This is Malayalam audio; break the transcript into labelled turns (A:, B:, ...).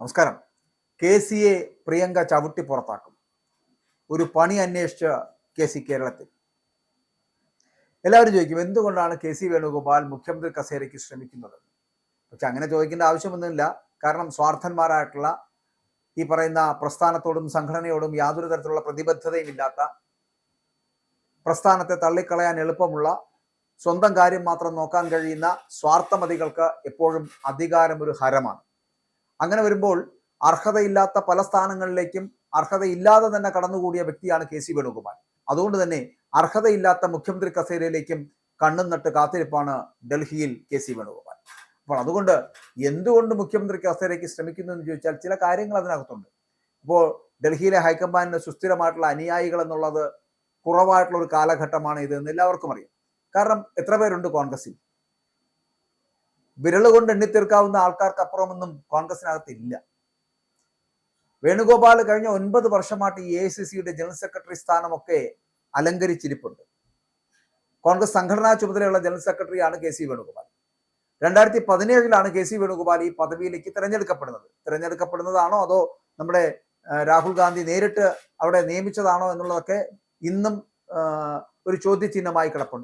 A: നമസ്കാരം. കെ.സിയെ പ്രിയങ്ക ചവിട്ടി പുറത്താക്കും. ഒരു പണി അന്വേഷിച്ച കെ.സി കേരളത്തിൽ. എല്ലാവരും ചോദിക്കും, എന്തുകൊണ്ടാണ് കെ.സി വേണുഗോപാൽ മുഖ്യമന്ത്രി കസേരയ്ക്ക് ശ്രമിക്കുന്നത്? പക്ഷെ അങ്ങനെ ചോദിക്കേണ്ട ആവശ്യമൊന്നുമില്ല. കാരണം സ്വാർത്ഥന്മാരായിട്ടുള്ള ഈ പറയുന്ന പ്രസ്ഥാനത്തോടും സംഘടനയോടും യാതൊരു തരത്തിലുള്ള പ്രതിബദ്ധതയും ഇല്ലാത്ത, പ്രസ്ഥാനത്തെ തള്ളിക്കളയാൻ എളുപ്പമുള്ള, സ്വന്തം കാര്യം മാത്രം നോക്കാൻ കഴിയുന്ന സ്വാർത്ഥമതികൾക്ക് എപ്പോഴും അധികാരം ഒരു ഹരമാണ്. അങ്ങനെ വരുമ്പോൾ അർഹതയില്ലാത്ത പല സ്ഥാനങ്ങളിലേക്കും അർഹതയില്ലാതെ തന്നെ കടന്നുകൂടിയ വ്യക്തിയാണ് കെ.സി വേണുഗോപാൽ. അതുകൊണ്ട് തന്നെ അർഹതയില്ലാത്ത മുഖ്യമന്ത്രി കസേരയിലേക്കും കണ്ണും നട്ട് കാത്തിരിപ്പാണ് ഡൽഹിയിൽ കെ.സി വേണുഗോപാൽ. അപ്പോൾ അതുകൊണ്ട് എന്തുകൊണ്ട് മുഖ്യമന്ത്രി കസേരയ്ക്ക് ശ്രമിക്കുന്നു എന്ന് ചോദിച്ചാൽ ചില കാര്യങ്ങൾ അതിനകത്തുണ്ട്. ഇപ്പോൾ ഡൽഹിയിലെ ഹൈക്കമാൻഡിന് സുസ്ഥിരമായിട്ടുള്ള അനുയായികൾ എന്നുള്ളത് കുറവായിട്ടുള്ള ഒരു കാലഘട്ടമാണ് ഇത് എന്ന് എല്ലാവർക്കും അറിയാം. കാരണം എത്ര പേരുണ്ട് കോൺഗ്രസിൽ? വിരലുകൊണ്ട് എണ്ണിത്തീർക്കാവുന്ന ആൾക്കാർക്ക് അപ്പുറമൊന്നും കോൺഗ്രസിനകത്ത് ഇല്ല. വേണുഗോപാൽ കഴിഞ്ഞ 9 വർഷമായിട്ട് ഈ എ.ഐ.സി.സിയുടെ ജനറൽ സെക്രട്ടറി സ്ഥാനമൊക്കെ അലങ്കരിച്ചിരിപ്പുണ്ട്. കോൺഗ്രസ് സംഘടനാ ചുമതലയുള്ള ജനറൽ സെക്രട്ടറിയാണ് കെ.സി വേണുഗോപാൽ. 2017 കെ.സി വേണുഗോപാൽ ഈ പദവിയിലേക്ക് തിരഞ്ഞെടുക്കപ്പെടുന്നതാണോ അതോ നമ്മുടെ രാഹുൽ ഗാന്ധി നേരിട്ട് അവിടെ നിയമിച്ചതാണോ എന്നുള്ളതൊക്കെ ഇന്നും ഒരു ചോദ്യചിഹ്നമായി കിടപ്പുണ്ട്.